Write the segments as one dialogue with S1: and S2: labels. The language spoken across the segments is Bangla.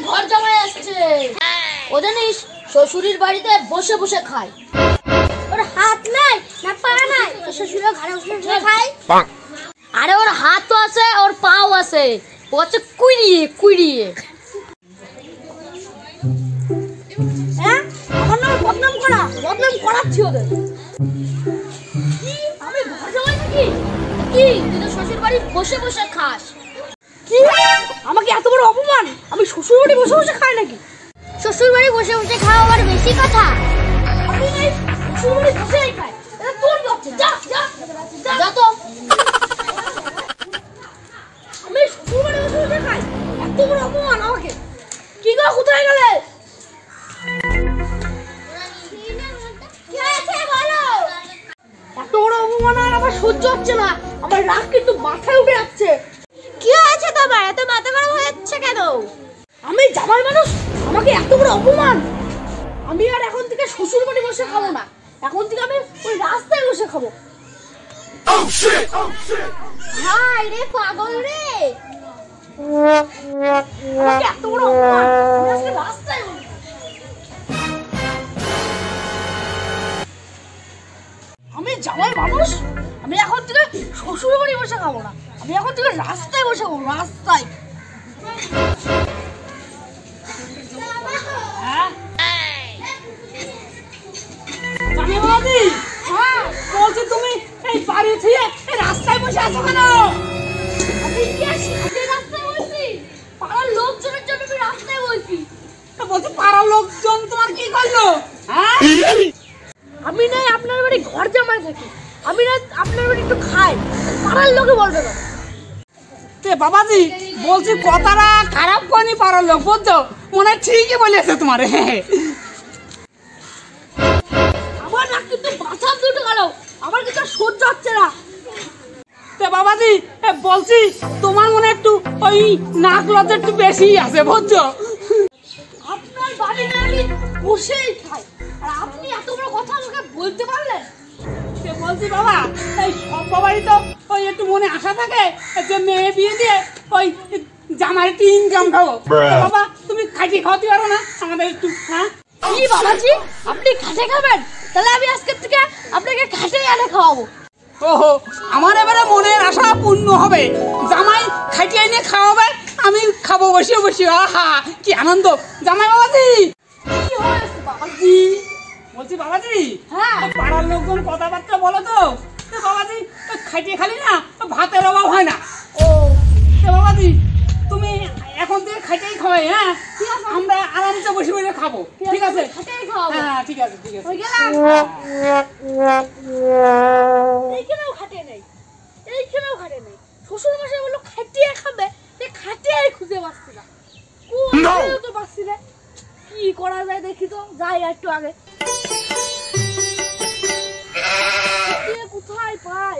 S1: ঘর জামাই আসছে। ও জানিস শ্বশুরের বাড়িতে বসে বসে খায়। ওর হাত নাই না পা নাই, শ্বশুরের ঘরে বসে বসে খায়। আরে ওর হাত তো আছে, ওর পাও আছে, ও হচ্ছে কুইড়িয়ে কুইড়িয়ে। হ্যাঁ, আমার নাম বদনাম করাচ্ছি ওদের। আমি ঘর জামাই নাকি? কি তুই তো শ্বশুর বাড়ি বসে বসে খাস? কি আমাকে এত বড় অপমান! আমি শ্বশুর বাড়ি বসে বসে খাই নাকি? শ্বশুর বাড়ি বসে বসে খাওয়া আবার বেশি কথা। আমি নাই শ্বশুর বাড়ি বসেই খাই। এটা তোর লজ্জা। যা যা যা তো। আমি শ্বশুর বাড়ি বসে বসে খাই, এত বড় অপমান আমাকে! কি গো, কোথায় গেলে? কি হয়েছে বলো? এত বড় অপমান আর আমার সহ্য হচ্ছে না। আমার রাগ কিন্তু মাথায় উঠে যাচ্ছে। কি হয়েছে তোমার? এত মাথা গরম হয়ে যাচ্ছে কেন? আমি জামাই মানুষ, আমাকে এত বড় অপমান! আমি আর এখন থেকে শ্বশুর বাড়ি বসে খাবো না, এখন থেকে আমি ওই রাস্তায় বসে খাবো। হাই রে পাগল রে, আমাকে এত বড় অপমান! আমি আজকে রাস্তায় বসে। আমি জামাই মানুষ, আমি এখন থেকে শ্বশুর বাড়ি বসে খাবো না, আমি এখন থেকে রাস্তায় বসে খাবো, রাস্তায়। বলছি তুমি এই বাড়ি থেকে রাস্তায় বসে আছো কেন? আমি রাস্তায় বসছি, পাড়ার লোকজনের জন্য আমি রাস্তায় বসছি। বলছি পাড়ার লোকজন তোমার কি করলো? আমি নাই আপনার বাড়ি ঘর জামাই থাকি, আমি না আপনার বাড়ি একটু খাই, পাড়ার লোকে বলবে না।
S2: বাবাজি বলছি কথাটা খারাপ করেনি পাড়ার লোক, বুঝছো? মনে হয় ঠিকই বলেছে তোমার।
S1: আমার না কিন্তু বাঁচার দুটো গেল, আমার কিন্তু সহ্য হচ্ছে না।
S2: বাবাজি বলছি তোমার মনে একটু ওই নাক লজ্জা একটু বেশি আছে, বুঝছো?
S1: আপনার বাড়ি না আমি বসেই খাই, আর আপনি এত বড় কথা আমাকে বলতে পারলেন?
S2: বলছি বাবা এই সব বাবারই তো ওই একটু মনে আশা থাকে যে মেয়ে বিয়ে দিয়ে ওই জামাই একটু ইনকাম খাবো। বাবা তুমি খাইতে খাওয়াতে পারো না আমাদের একটু? হ্যাঁ
S1: কি বাবাজি, আপনি খাটে খাবেন? তাহলে আমি আজকে থেকে আপনাকে খাটে এনে খাওয়াবো।
S2: ওহো, আমার এবারে মনের আশা পূর্ণ হবে, জামাই খাইতে এনে খাওয়াবে, আমি খাবো বসে বসে। আহা কি আনন্দ! জামাই বাবাজি,
S1: কি হয়েছে বাবাজি?
S2: বলছি বাবাজি
S1: হ্যাঁ
S2: পাড়ার লোকজন কথাবার্তা বলো তো বাবাজি খাইতে খালি না ভাতের অভাব হয় না।
S1: ও
S2: বাবাজি তুমি এখন থেকে খাইতেই খাওয়াই। হ্যাঁ আমরা আরামসে বসে বসে খাবো, ঠিক আছে?
S1: খাটেই খাওয়াবো।
S2: হ্যাঁ ঠিক আছে ঠিক আছে।
S1: হয়ে গেলাম। এইখানেও খাটে নেই, এইখানেও খাটে নেই। শ্বশুর মশাই বললো খাটিয়ে খাবে, খাটিয়ে খুঁজে পাচ্ছি না, কোথাও তো পাচ্ছি না। কি করা যায় দেখি তো, যাই একটু আগে। কোথায় পাই?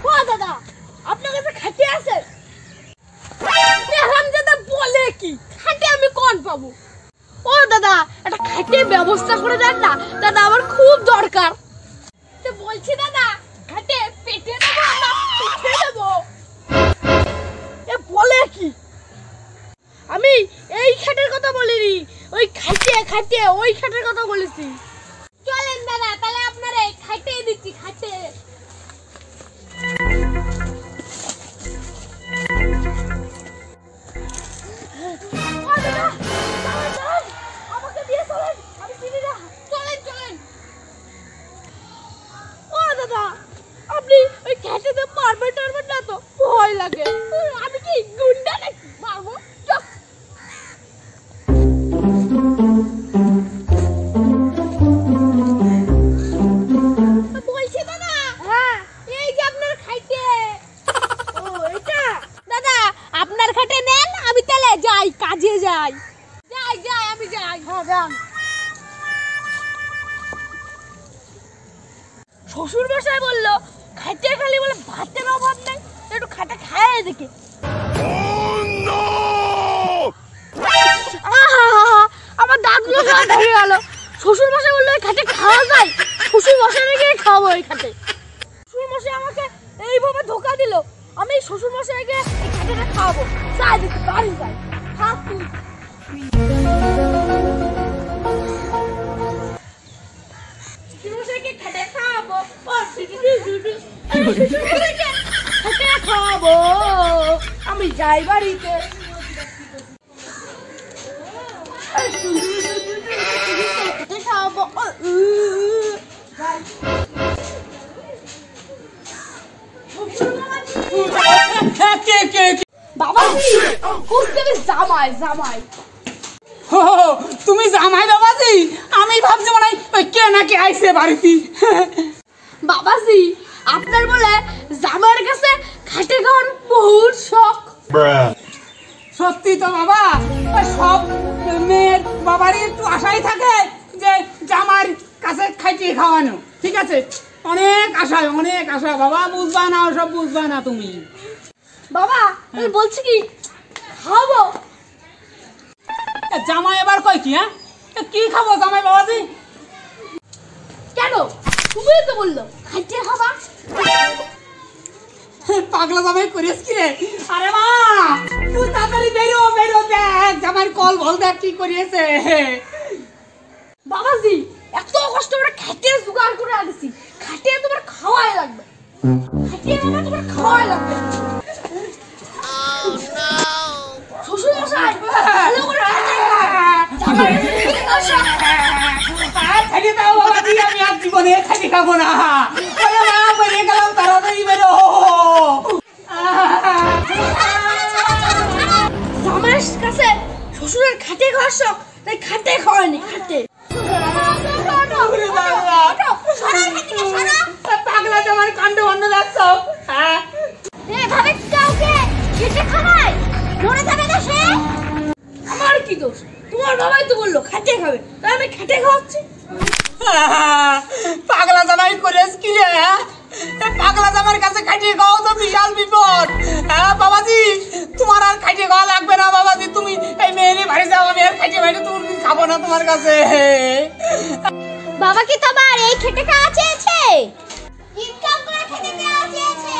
S1: ও দাদা, আপনার কাছে খাটিয়ে আছে? হারামজাদা বলে কি, খাটে আমি কোন পাবো? ও দাদা, একটা খাটে ব্যবস্থা করে দেন না দাদা, আমার খুব দরকার। তো বলছি দাদা, খাটে পেটে দেবো না পিঠে দেবো? এ বলে কি? আমি এই খাটের কথা বলিনি, ওই খাটে খাটে ওই খাটের কথা বলেছি। চলেন দাদা, তাহলে আপনারা খাটে দিচ্ছি, খাটে। আমাকে দিয়ে চলেন, আমি চিনি না। চলেন চলেন। ও দাদা, আপনি ওই খাটেতে মারবেন টারবেন না তো? ভয় লাগে। আমি কি গুন্ডা নাকি মারবো? বলছি দাদা, হ্যাঁ এই যে আপনার খাইতে। ও এটা দাদা, আপনার খাটে নেন, আমি তাহলে যাই, কাজে যাই। যাই যাই আমি যাই। হ্যাঁ যান। শ্বশুর মশাই বললো খাইতে খালি বলে ভাতের অভাব নেই, একটু খাটে খায় দেখি। আমার দাঁতগুলো সব ভেঙে গেল। শ্বশুর মশাই বললো খাটে খাওয়া যায়, শ্বশুর মশাই গিয়ে খাবো এই খাটে। শ্বশুর মশাই আমাকে এইভাবে ধোকা দিল, আমি শ্বশুর মশাইকে এই খাটেটা খাওয়াবো। যাই দেখি, বাড়ি যাই। থাক তুই। শ্বশুরমশাইকে খেটে খাওয়াবো, খেটে খাওয়াবো, আমি যাই বাড়িতে। খেটে খাওয়াবো, বাবাজি বুঝতে জামাই জামাই।
S2: তুমি জামাই বাবাজি? আমি ভাবছি মনে হয় ওই কে নাকি আইছে বাড়িতে।
S1: বাবাজি আপনার বলে জামাইয়ের কাছে খাটে খাওয়ার বহুত শখ।
S2: সত্যি তো বাবা, ওই সব মেয়ের বাবারই একটু আশাই থাকে যে জামার কাছে খাইতে খাওয়ানো। ঠিক আছে, অনেক আশা বাবা, বুঝবা না ওসব, বুঝবা না তুমি।
S1: বাবা আমি বলছি কি খাবো।
S2: জামাই এবার কই কি? হ্যাঁ, কি খাবো জামাই বাবাজি?
S1: কেন তুমি তো বললো খাইতে খাবা।
S2: পাগলা জামাই করিস কি রে? আরে মা তুই তাড়াতাড়ি বেরো বেরো, দেখ জামাইয়ের কল বল, দেখ কি করিয়েছে।
S1: বাবাজি এত কষ্ট করে খেটে জোগাড় করে আনছি, খাটে তোমার খাওয়াই লাগবে, খাটে তোমার খাওয়াই লাগবে। শ্বশুর মশাই ভালো করে
S2: খাইতে দাও বাবাজি, আমি আর জীবনে খাইতে খাবো না। আরে মা বেরিয়ে গেলাম, তাড়াতাড়ি বেরো।
S1: জামাইয়ের কাছে শ্বশুরের খাটে খাওয়ার শখ, তাই খাটে খাওয়ায়নি, খাটে।
S2: পাগলা জামাই কাণ্ড বন্ধ যাচ্ছ।
S1: এভাবে কাউকে খেটে খাওয়ায় মরে যাবে না সে। আমার কি দোষ? তোমার বাবাই তো বললো খাটে খাবে, তাই আমি খেটে খাওয়াচ্ছি।
S2: পাগলা জামাই করিস কি রে? পাগলা জামার কাছে খাইতে খাওয়া তো বিশাল বিপদ। হ্যাঁ বাবাজি, তোমার আর খাইতে খাওয়া লাগবে না বাবাজি, তুমি এই মেয়েরই বাড়ি যাও, আমি আর খাইতে বাইরে তুমি খাবো না তোমার কাছে।
S1: বাবা কি তোমার এই খেটে খাওয়া চেয়েছে? ইনকাম করে খেটে খাওয়া চেয়েছে।